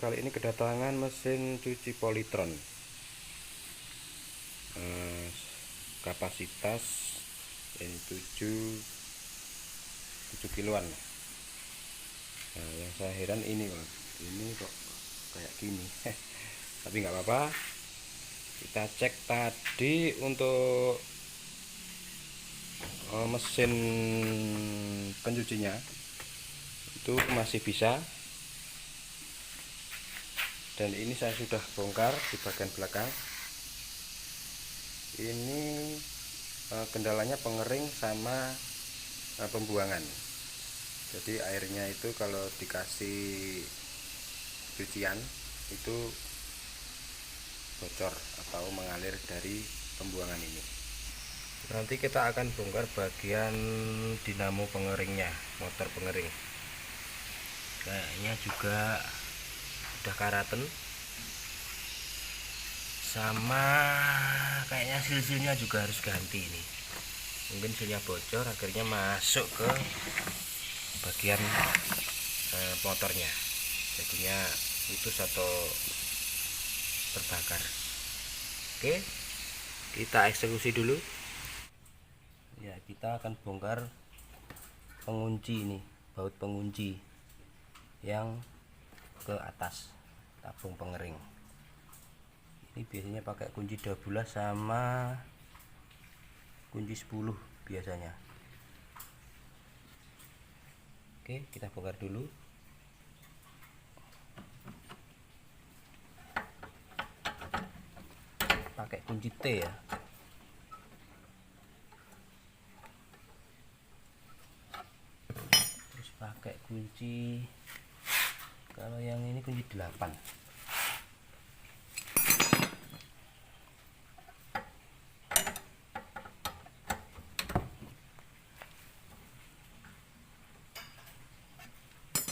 kali ini kedatangan mesin cuci Polytron, kapasitas ini 7 kiloan. Nah, yang saya heran ini kok kayak gini. Tapi nggak apa-apa, kita cek tadi untuk mesin pencucinya itu masih bisa. Dan ini saya sudah bongkar di bagian belakang. Ini kendalanya pengering sama pembuangan. Jadi airnya itu kalau dikasih cucian itu bocor atau mengalir dari pembuangan ini. Nanti kita akan bongkar bagian dinamo pengeringnya, motor pengering. Kayaknya juga udah karaten, sama kayaknya silnya juga harus ganti ini. Mungkin silnya bocor akhirnya masuk ke bagian motornya, jadinya putus atau terbakar. Oke, kita eksekusi dulu ya. Kita akan bongkar pengunci ini, baut pengunci yang ke atas tabung pengering. Ini biasanya pakai kunci 12 sama kunci 10 biasanya. Oke, kita bongkar dulu. Pakai kunci T ya. Terus pakai kunci, kalau yang ini kunci 8.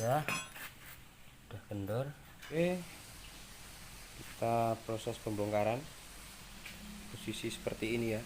Udah kendor. Oke, kita proses pembongkaran. Posisi seperti ini ya.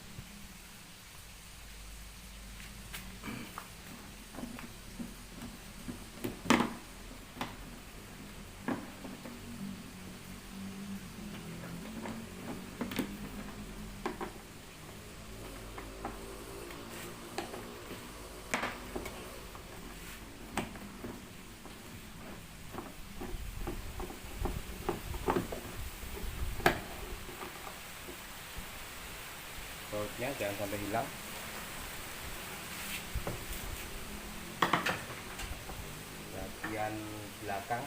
Bautnya jangan sampai hilang. Bagian belakang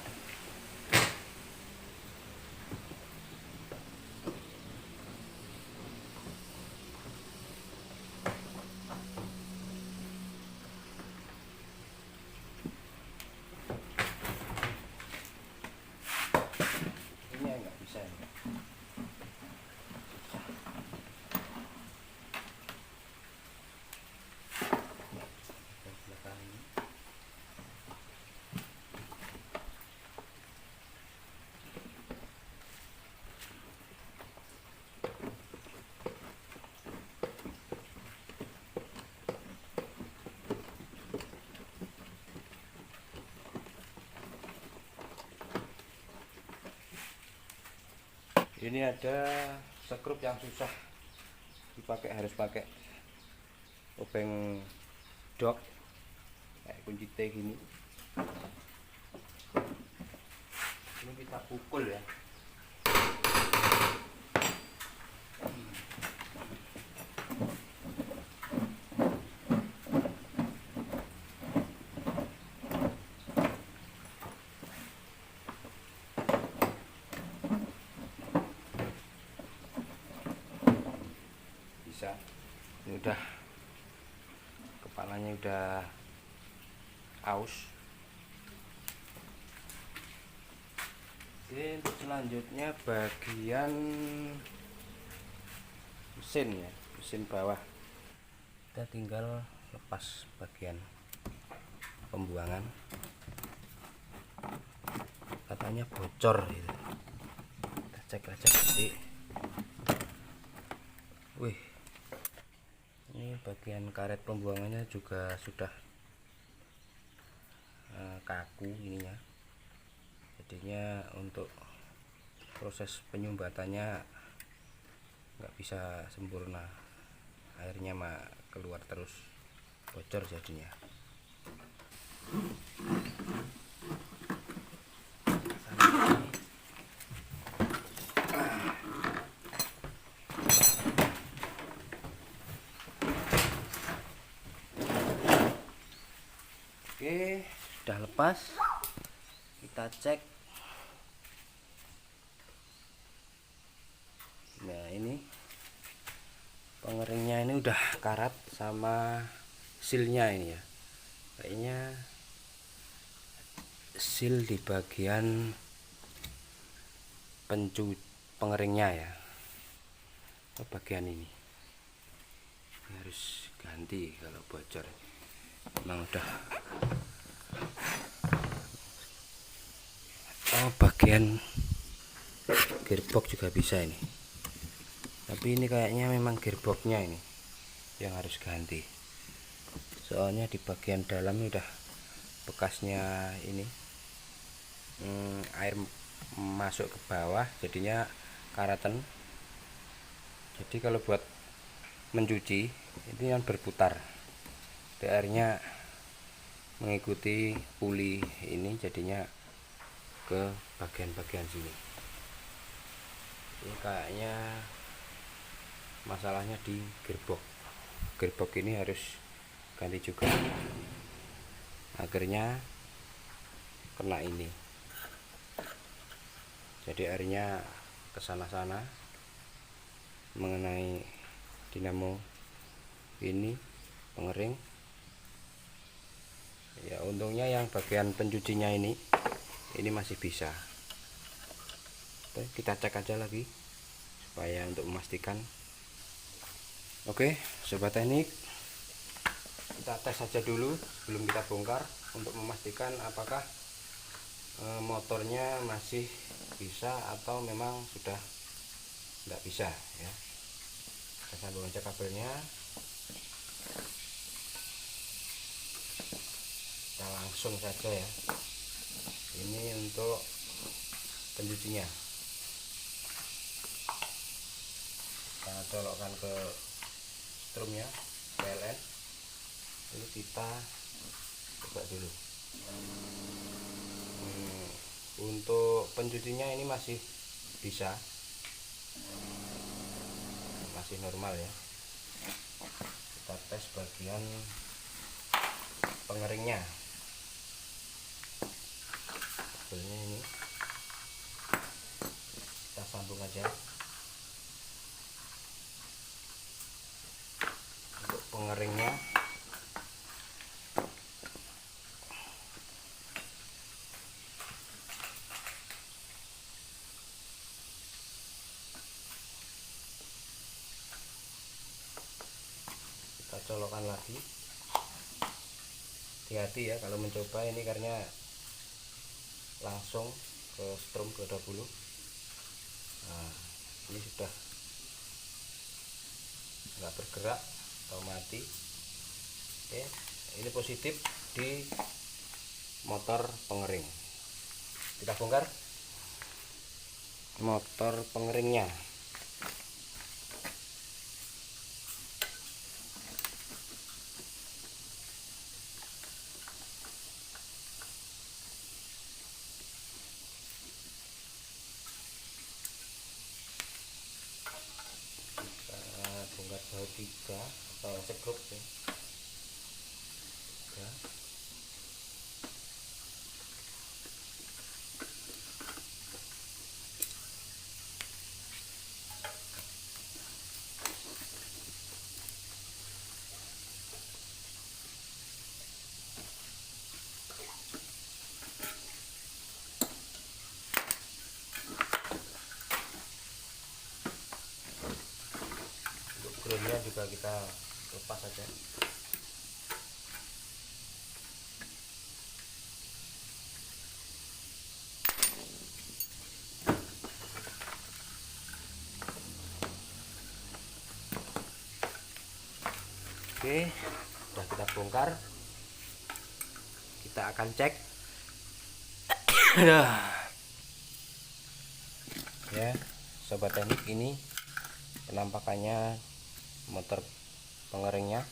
ini nggak bisa ya. Ini ada skrup yang susah dipakai, harus pakai obeng dok kayak kunci T gini. Ini kita pukul ya. Ini udah, kepalanya udah aus. Oke, untuk selanjutnya bagian mesin ya, mesin bawah. Kita tinggal lepas bagian pembuangan. Katanya bocor gitu. Kita cek aja nanti. Wih, ini bagian karet pembuangannya juga sudah kaku ininya, jadinya untuk proses penyumbatannya nggak bisa sempurna, airnya mah keluar terus, bocor jadinya. Oke, sudah lepas, kita cek. Nah, ini pengeringnya ini udah karat sama silnya ini ya, kayaknya sil di bagian pengeringnya ya, ke bagian ini harus ganti kalau bocor. Emang udah bagian gearbox juga bisa ini, tapi ini kayaknya memang gearboxnya ini yang harus ganti, soalnya di bagian dalam udah bekasnya ini air masuk ke bawah jadinya karatan. Jadi kalau buat mencuci ini yang berputar, airnya mengikuti puli ini jadinya ke bagian-bagian sini. Ini kayaknya masalahnya di gearbox. Gearbox ini harus ganti juga, akhirnya kena ini, jadi airnya ke sana-sana mengenai dinamo ini pengering ya. Untungnya yang bagian pencucinya ini masih bisa. Oke, kita cek aja lagi supaya untuk memastikan. Oke sobat teknik, kita tes saja dulu sebelum kita bongkar untuk memastikan apakah motornya masih bisa atau memang sudah tidak bisa ya. Kita sambung aja kabelnya, kita langsung saja ya. Ini untuk pencucinya, kita colokkan ke strumnya PLN. Ini kita coba dulu. Untuk pencucinya ini masih bisa, masih normal ya. Kita tes bagian pengeringnya, kabelnya ini kita sambung aja. Untuk pengeringnya kita colokkan lagi. Hati-hati ya kalau mencoba ini karena langsung ke strum ke 20. Nah, ini sudah nggak bergerak atau mati. Oke, ini positif di motor pengering. Kita bongkar motor pengeringnya. Bongkar baut 3 atau sekrup ya. 3. Groundnya juga kita lepas saja. Oke, sudah kita bongkar. Kita akan cek. Ya sobat teknik, ini penampakannya motor pengeringnya.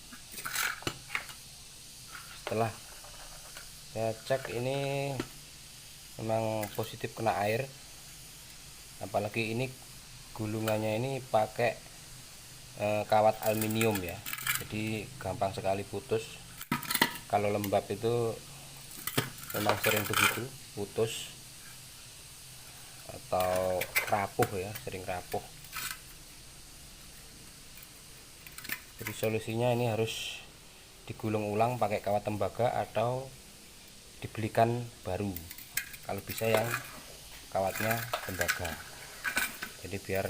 Setelah saya cek, ini memang positif kena air, apalagi ini gulungannya ini pakai kawat aluminium ya, jadi gampang sekali putus. Kalau lembab itu memang sering begitu, putus atau rapuh ya, sering rapuh. Jadi solusinya ini harus digulung ulang pakai kawat tembaga atau dibelikan baru, kalau bisa yang kawatnya tembaga, jadi biar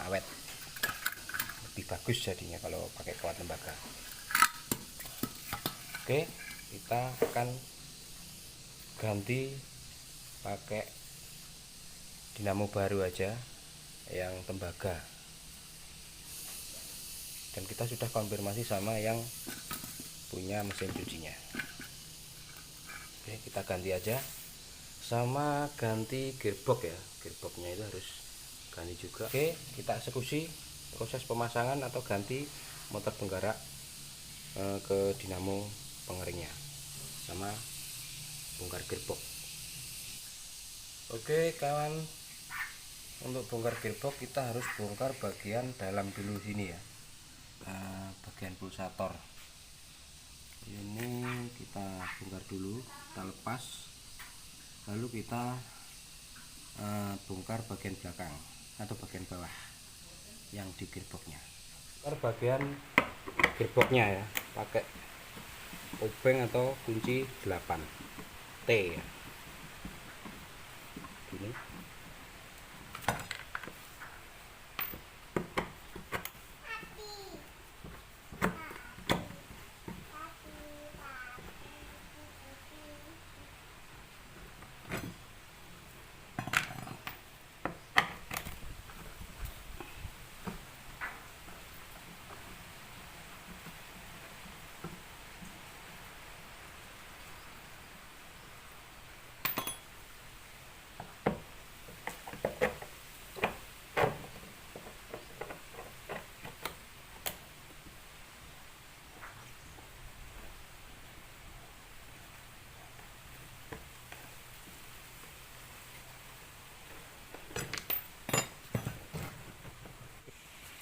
awet, lebih bagus jadinya kalau pakai kawat tembaga. Oke, kita akan ganti pakai dinamo baru aja yang tembaga, dan kita sudah konfirmasi sama yang punya mesin cucinya. Oke, kita ganti aja, sama ganti gearbox ya, gearboxnya itu harus ganti juga. Oke, kita eksekusi proses pemasangan atau ganti motor penggerak ke dinamo pengeringnya sama bongkar gearbox. Oke kawan, untuk bongkar gearbox kita harus bongkar bagian dalam dulu sini ya, bagian pulsator ini kita bongkar dulu, kita lepas, lalu kita bongkar bagian belakang atau bagian bawah yang di gearboxnya. Bongkar bagian gearboxnya ya, pakai obeng atau kunci 8T ya, gini.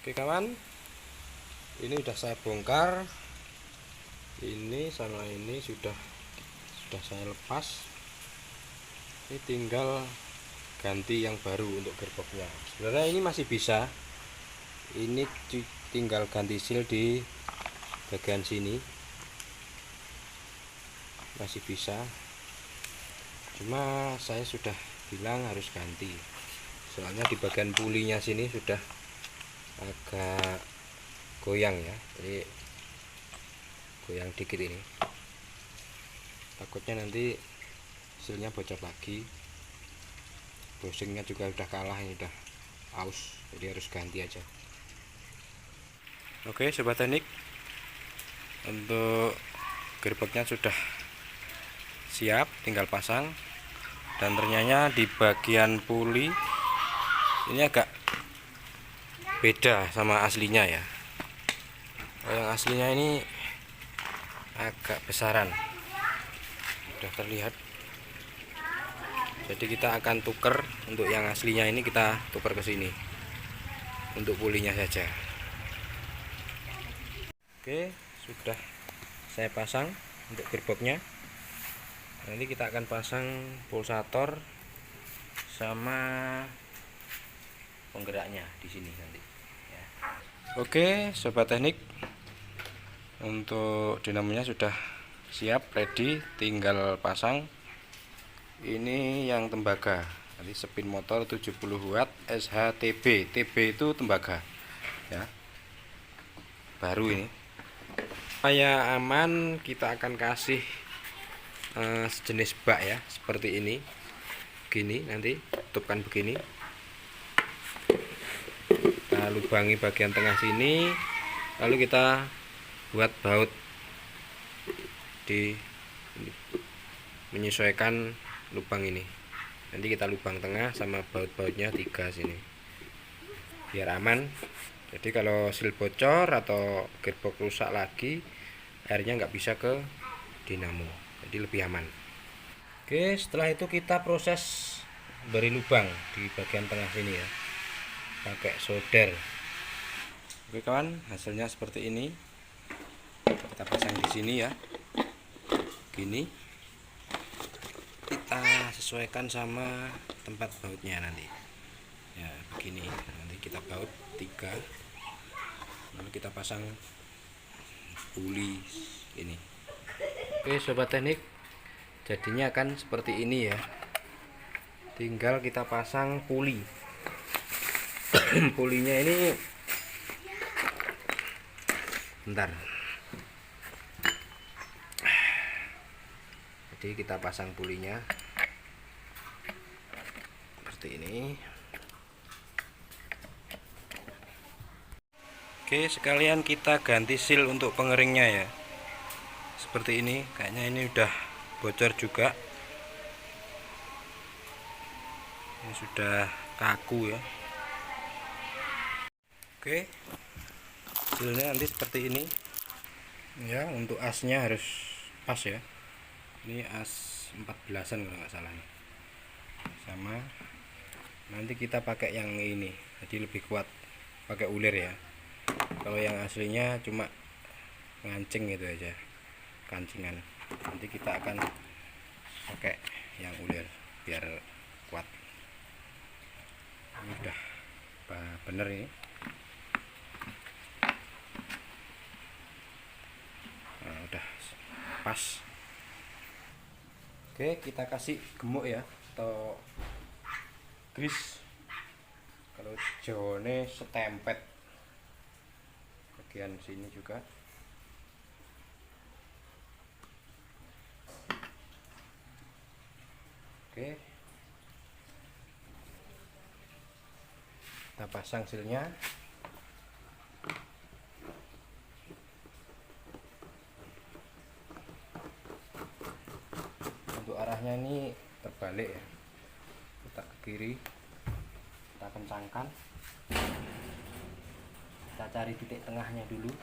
Oke kawan, ini udah saya bongkar, ini sama ini sudah saya lepas. Ini tinggal ganti yang baru untuk gearboxnya. Sebenarnya ini masih bisa, ini tinggal ganti seal di bagian sini, masih bisa, cuma saya sudah bilang harus ganti, soalnya di bagian pulinya sini sudah agak goyang ya, jadi goyang dikit ini, takutnya nanti hasilnya bocor lagi. Bushingnya juga udah kalah, ini udah aus, jadi harus ganti aja. Oke sobat teknik, untuk gearboxnya sudah siap, tinggal pasang. Dan ternyata di bagian puli ini agak beda sama aslinya ya. Yang aslinya ini agak besaran, sudah terlihat. Jadi kita akan tuker, untuk yang aslinya ini kita tuker ke sini untuk pulinya saja. Oke, sudah saya pasang untuk gearboxnya. Nanti kita akan pasang pulsator sama penggeraknya di sini nanti ya. Oke sobat teknik, untuk dinamonya sudah siap, ready, tinggal pasang. Ini yang tembaga, nanti spin motor 70 watt SHTB. TB itu tembaga ya, baru ini. Supaya aman, kita akan kasih sejenis bak ya, seperti ini, gini, nanti tutupkan begini. Kita lubangi bagian tengah sini, lalu kita buat baut di menyesuaikan lubang ini Nanti kita lubang tengah sama baut-bautnya 3 sini biar aman. Jadi kalau seal bocor atau gearbox rusak lagi, airnya nggak bisa ke dinamo, jadi lebih aman. Oke, setelah itu kita proses beri lubang di bagian tengah sini ya, pakai solder. Oke kawan, hasilnya seperti ini. Kita pasang di sini ya, gini. Kita sesuaikan sama tempat bautnya nanti ya, begini. Nanti kita baut 3, lalu kita pasang puli ini. Oke sobat teknik, jadinya akan seperti ini ya, tinggal kita pasang puli. Pulinya ini bentar, jadi kita pasang pulinya seperti ini. Oke, sekalian kita ganti seal untuk pengeringnya ya, seperti ini. Kayaknya ini udah bocor juga, ini sudah kaku ya. Oke, sealnya nanti seperti ini ya. Untuk asnya harus pas ya, ini as 14an kalau nggak salah nih. Sama nanti kita pakai yang ini, jadi lebih kuat, pakai ulir ya. Kalau yang aslinya cuma ngancing gitu aja, kancingan. Nanti kita akan pakai yang ulir biar kuat. Ini udah bener ini. Nah, udah pas. Oke, kita kasih gemuk ya, atau grease. Kalau jone setempet bagian sini juga. Oke, kita pasang sealnya. Untuk arahnya ini terbalik ya, kita ke kiri, kita kencangkan, kita cari titik tengahnya dulu,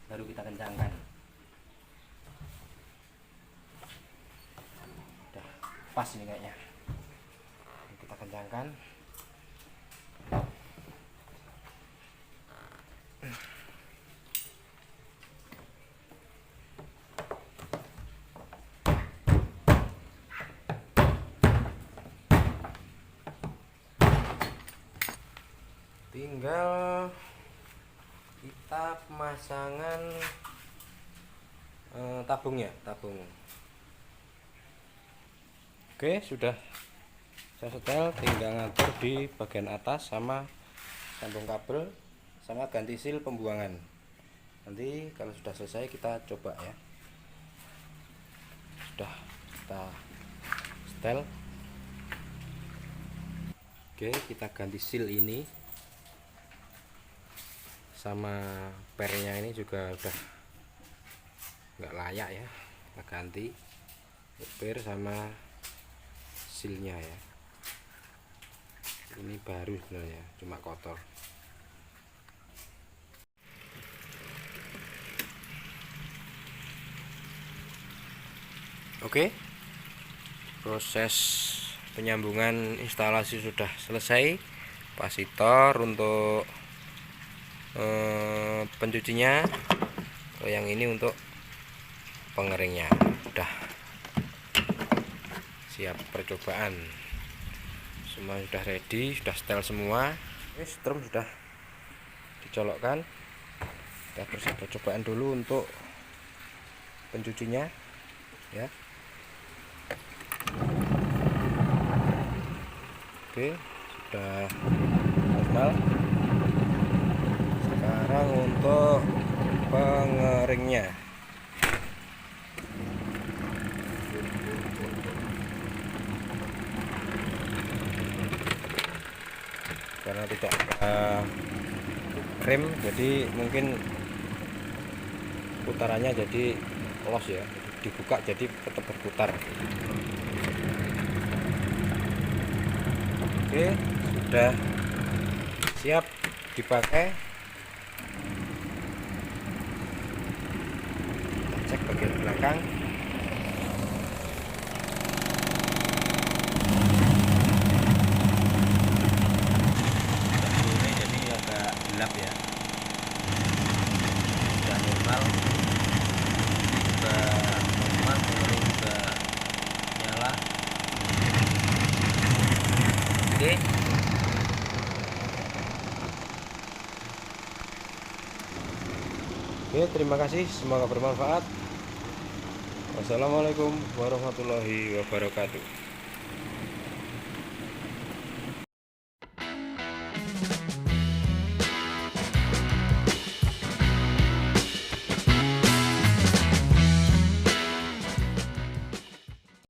baru kita kencangkan. Udah pas ini kayaknya, kita kencangkan. Tinggal kita pemasangan tabung. Oke, sudah saya setel, tinggal ngatur di bagian atas sama sambung kabel sama ganti seal pembuangan. Nanti kalau sudah selesai kita coba ya. Sudah kita setel. Oke, kita ganti seal ini sama pernya, ini juga udah nggak layak ya, kita ganti per sama sealnya ya. Ini baru sebenarnya, cuma kotor. Oke, proses penyambungan instalasi sudah selesai. Kapasitor untuk pencucinya, yang ini untuk pengeringnya. Udah siap percobaan, semua sudah ready, sudah setel semua. Strom sudah dicolokkan. Kita percobaan dulu untuk pencucinya ya. Oke, sudah normal. Sekarang untuk pengeringnya. Karena tidak rem, jadi mungkin putarannya jadi los ya, dibuka jadi tetap berputar. Oke, sudah siap dipakai. Kita cek bagian belakang. Ini jadi agak gelap ya, sudah normal, sudah normal, pengering sudah nyala. Oke. Oke, terima kasih, semoga bermanfaat. Wassalamualaikum warahmatullahi wabarakatuh.